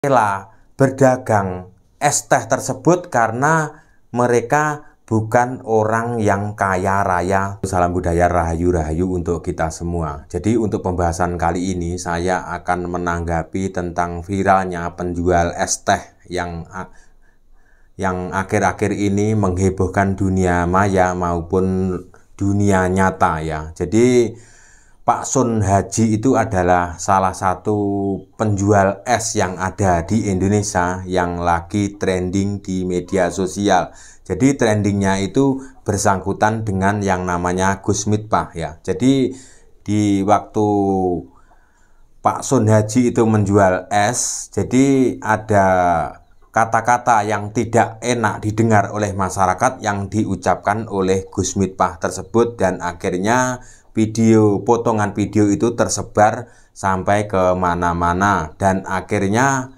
rela berdagang es teh tersebut karena mereka bukan orang yang kaya raya. Salam budaya, rahayu-rahayu untuk kita semua. Jadi untuk pembahasan kali ini saya akan menanggapi tentang viralnya penjual es teh yang akhir-akhir ini menghebohkan dunia maya maupun dunia nyata ya. Jadi Pak Sun Haji itu adalah salah satu penjual es yang ada di Indonesia yang lagi trending di media sosial. Jadi trendingnya itu bersangkutan dengan yang namanya Gus Mitpah ya. Jadi di waktu Pak Sun Haji itu menjual es, jadi ada kata-kata yang tidak enak didengar oleh masyarakat yang diucapkan oleh Gus Mitpah tersebut, dan akhirnya potongan video itu tersebar sampai ke mana-mana, dan akhirnya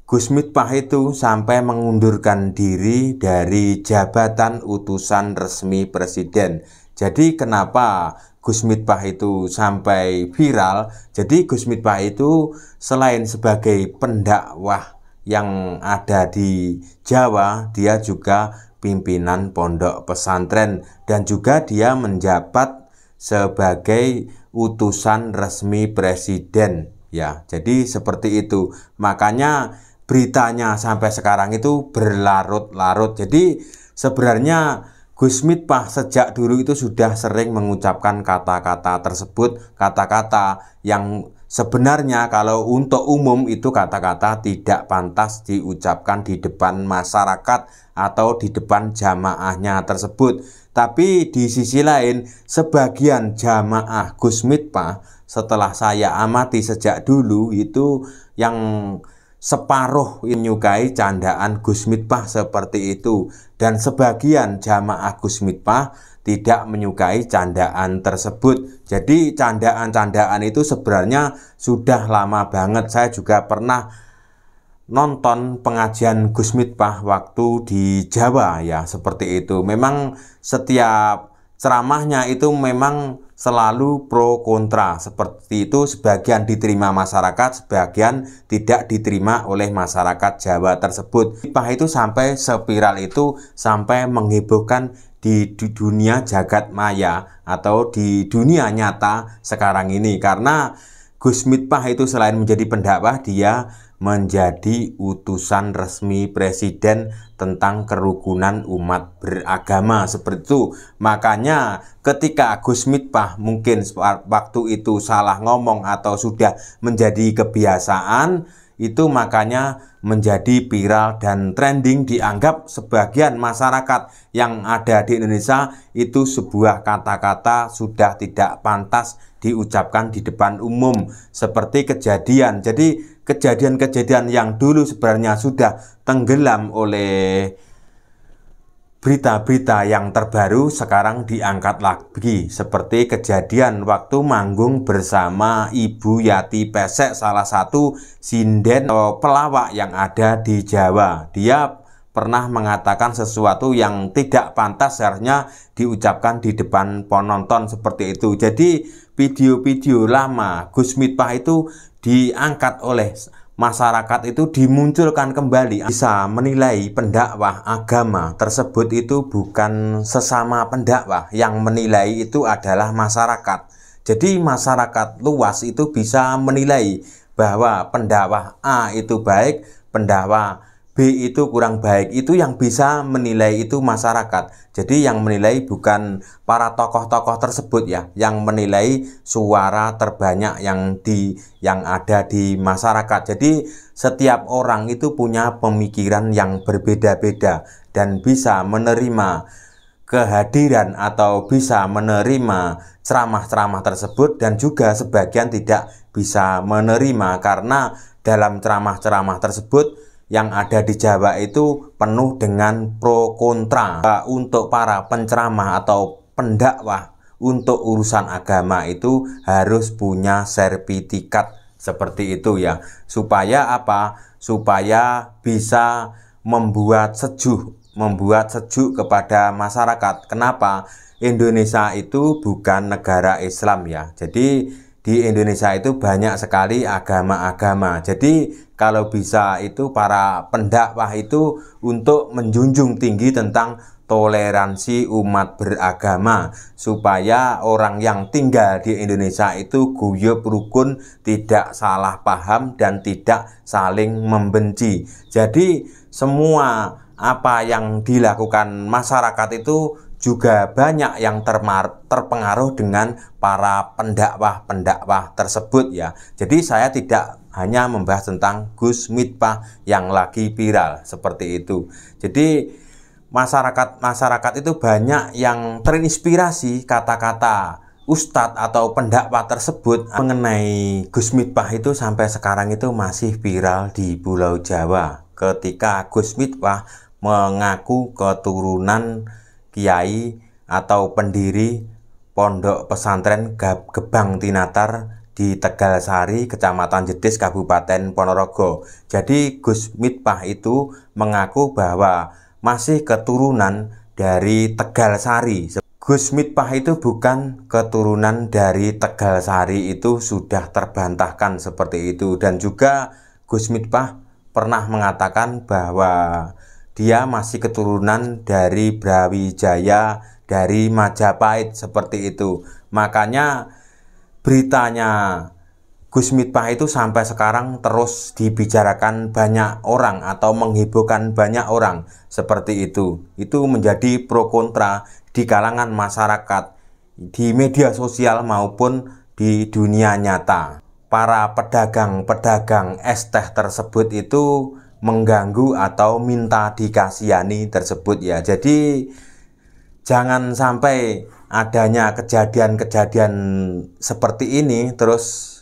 Gus Mitpah itu sampai mengundurkan diri dari jabatan utusan resmi presiden. Jadi kenapa Gus Mitpah itu sampai viral? Jadi Gus Mitpah itu selain sebagai pendakwah yang ada di Jawa, dia juga pimpinan pondok pesantren dan juga dia menjabat sebagai utusan resmi presiden ya. Jadi seperti itu, makanya beritanya sampai sekarang itu berlarut-larut. Jadi sebenarnya Gus Mitpah sejak dulu itu sudah sering mengucapkan kata-kata tersebut, kata-kata yang sebenarnya kalau untuk umum itu kata-kata tidak pantas diucapkan di depan masyarakat atau di depan jamaahnya tersebut. Tapi di sisi lain, sebagian jamaah Gus Mitpah setelah saya amati sejak dulu itu yang separuh menyukai candaan Gus Mitpah seperti itu, dan sebagian jamaah Gus Mitpah tidak menyukai candaan tersebut. Jadi candaan-candaan itu sebenarnya sudah lama banget. Saya juga pernah nonton pengajian Gus Mitpah waktu di Jawa ya, seperti itu. Memang setiap ceramahnya itu memang selalu pro kontra seperti itu, sebagian diterima masyarakat, sebagian tidak diterima oleh masyarakat Jawa tersebut. Mitpah itu sampai sepiral itu, sampai menghebohkan di dunia jagat maya atau di dunia nyata sekarang ini, karena Gus Mitpah itu selain menjadi pendakwah, dia menjadi utusan resmi presiden tentang kerukunan umat beragama seperti itu. Makanya ketika Gus Mitpah mungkin waktu itu salah ngomong atau sudah menjadi kebiasaan, itu makanya menjadi viral dan trending, dianggap sebagian masyarakat yang ada di Indonesia itu sebuah kata-kata sudah tidak pantas diucapkan di depan umum, seperti kejadian. Jadi kejadian-kejadian yang dulu sebenarnya sudah tenggelam oleh berita-berita yang terbaru sekarang diangkat lagi, seperti kejadian waktu manggung bersama Ibu Yati Pesek, salah satu sinden pelawak yang ada di Jawa. Dia pernah mengatakan sesuatu yang tidak pantas seharusnya diucapkan di depan penonton seperti itu. Jadi video-video lama Gus Mitpah itu diangkat oleh masyarakat, itu dimunculkan kembali. Bisa menilai pendakwah agama tersebut itu bukan sesama pendakwah, yang menilai itu adalah masyarakat. Jadi masyarakat luas itu bisa menilai bahwa pendakwah A itu baik, pendakwah B itu kurang baik. Itu yang bisa menilai itu masyarakat. Jadi yang menilai bukan para tokoh-tokoh tersebut ya, yang menilai suara terbanyak yang ada di masyarakat. Jadi setiap orang itu punya pemikiran yang berbeda-beda dan bisa menerima kehadiran atau bisa menerima ceramah-ceramah tersebut, dan juga sebagian tidak bisa menerima karena dalam ceramah-ceramah tersebut yang ada di Jawa itu penuh dengan pro kontra. Untuk para penceramah atau pendakwah untuk urusan agama itu harus punya sertifikat seperti itu ya, supaya apa? Supaya bisa membuat sejuk kepada masyarakat. Kenapa? Indonesia itu bukan negara Islam ya. Jadi di Indonesia itu banyak sekali agama-agama. Jadi kalau bisa itu para pendakwah itu untuk menjunjung tinggi tentang toleransi umat beragama, supaya orang yang tinggal di Indonesia itu guyub rukun, tidak salah paham dan tidak saling membenci. Jadi semua apa yang dilakukan masyarakat itu juga banyak yang terpengaruh dengan para pendakwah-pendakwah tersebut ya. Jadi saya tidak hanya membahas tentang Gus Miftah yang lagi viral seperti itu. Jadi masyarakat itu banyak yang terinspirasi kata-kata ustadz atau pendakwah tersebut mengenai Gus Miftah itu sampai sekarang itu masih viral di Pulau Jawa. Ketika Gus Miftah mengaku keturunan kiai atau pendiri pondok pesantren Gebang Tinatar di Tegalsari, Kecamatan Jetis, Kabupaten Ponorogo. Jadi Gus Miftah itu mengaku bahwa masih keturunan dari Tegalsari. Gus Miftah itu bukan keturunan dari Tegalsari, itu sudah terbantahkan seperti itu. Dan juga Gus Miftah pernah mengatakan bahwa dia masih keturunan dari Brawijaya, dari Majapahit seperti itu. Makanya beritanya Gus Miftah itu sampai sekarang terus dibicarakan banyak orang atau menghebohkan banyak orang seperti itu. Itu menjadi pro kontra di kalangan masyarakat, di media sosial maupun di dunia nyata. Para pedagang-pedagang es teh tersebut itu mengganggu atau minta dikasihani tersebut ya. Jadi jangan sampai adanya kejadian-kejadian seperti ini terus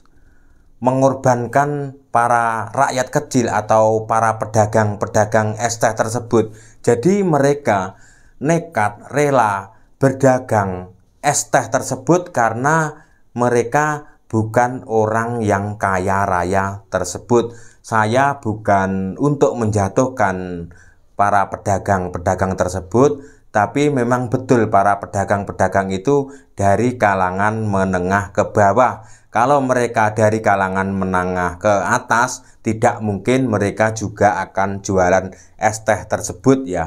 mengorbankan para rakyat kecil atau para pedagang-pedagang es teh tersebut. Jadi mereka nekat rela berdagang es teh tersebut karena mereka bukan orang yang kaya raya tersebut. Saya bukan untuk menjatuhkan para pedagang-pedagang tersebut, tapi memang betul para pedagang-pedagang itu dari kalangan menengah ke bawah. Kalau mereka dari kalangan menengah ke atas, tidak mungkin mereka juga akan jualan es teh tersebut ya,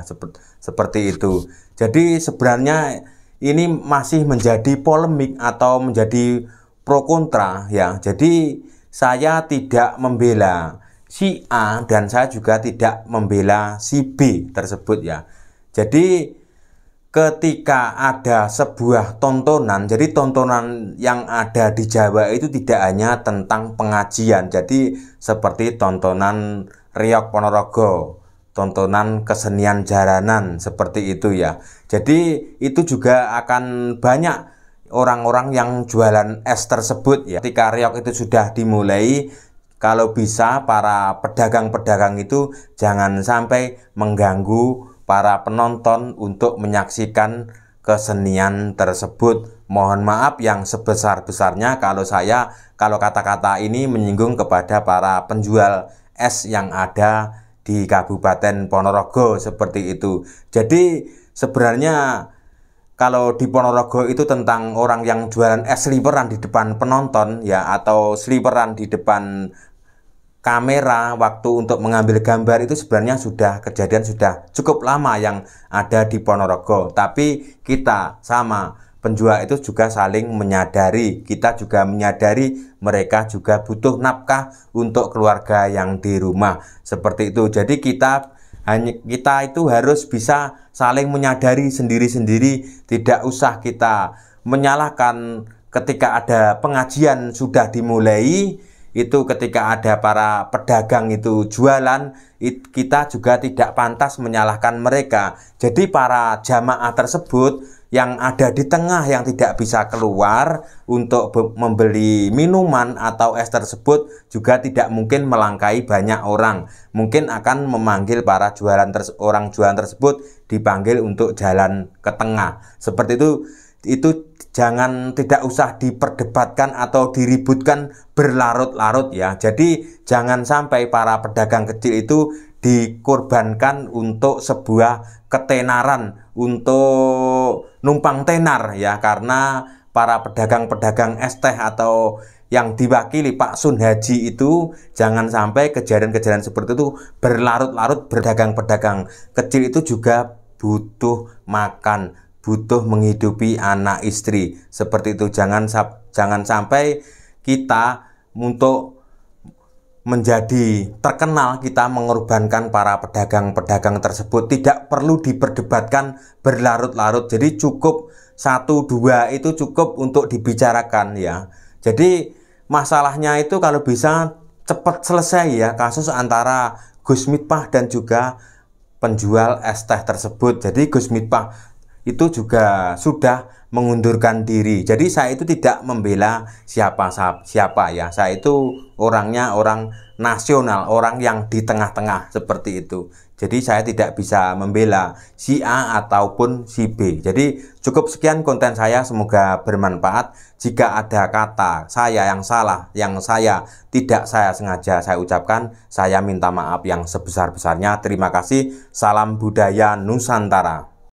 seperti itu. Jadi sebenarnya ini masih menjadi polemik atau menjadi pro kontra ya. Jadi saya tidak membela si A dan saya juga tidak membela si B tersebut ya. Jadi ketika ada sebuah tontonan, jadi tontonan yang ada di Jawa itu tidak hanya tentang pengajian. Jadi seperti tontonan Riok Ponorogo, tontonan kesenian jaranan seperti itu ya. Jadi itu juga akan banyak orang-orang yang jualan es tersebut ya. Ketika Riok itu sudah dimulai, kalau bisa para pedagang-pedagang itu jangan sampai mengganggu para penonton untuk menyaksikan kesenian tersebut. Mohon maaf yang sebesar-besarnya kalau kata-kata ini menyinggung kepada para penjual es yang ada di Kabupaten Ponorogo seperti itu. Jadi sebenarnya kalau di Ponorogo itu tentang orang yang jualan es sliweran di depan penonton ya, atau sliweran di depan kamera waktu untuk mengambil gambar, itu sebenarnya kejadian sudah cukup lama yang ada di Ponorogo. Tapi kita sama penjual itu juga saling menyadari, kita juga menyadari mereka juga butuh nafkah untuk keluarga yang di rumah seperti itu. Jadi kita itu harus bisa saling menyadari sendiri-sendiri, tidak usah kita menyalahkan ketika ada pengajian sudah dimulai. Itu ketika ada para pedagang itu jualan, kita juga tidak pantas menyalahkan mereka. Jadi para jamaah tersebut yang ada di tengah yang tidak bisa keluar untuk membeli minuman atau es tersebut juga tidak mungkin melangkai banyak orang. Mungkin akan memanggil para orang jualan tersebut, dipanggil untuk jalan ke tengah. Seperti itu tidak usah diperdebatkan atau diributkan berlarut-larut ya. Jadi jangan sampai para pedagang kecil itu dikorbankan untuk sebuah ketenaran, untuk numpang tenar ya, karena para pedagang-pedagang es teh atau yang diwakili Pak Sun Haji itu jangan sampai kejadian-kejadian seperti itu berlarut-larut. Berdagang-pedagang kecil itu juga butuh makan, butuh menghidupi anak istri. Seperti itu, jangan sampai kita untuk menjadi terkenal kita mengorbankan para pedagang-pedagang tersebut. Tidak perlu diperdebatkan berlarut-larut. Jadi cukup 1-2 itu cukup untuk dibicarakan ya. Jadi masalahnya itu kalau bisa cepat selesai ya, kasus antara Gus Mitpah dan juga penjual es teh tersebut. Jadi Gus Mitpah itu juga sudah mengundurkan diri. Jadi saya itu tidak membela siapa ya. Saya itu orangnya orang nasional, orang yang di tengah-tengah seperti itu. Jadi saya tidak bisa membela si A ataupun si B. Jadi cukup sekian konten saya, semoga bermanfaat. Jika ada kata saya yang salah, yang saya tidak saya sengaja saya ucapkan, saya minta maaf yang sebesar-besarnya. Terima kasih. Salam budaya Nusantara.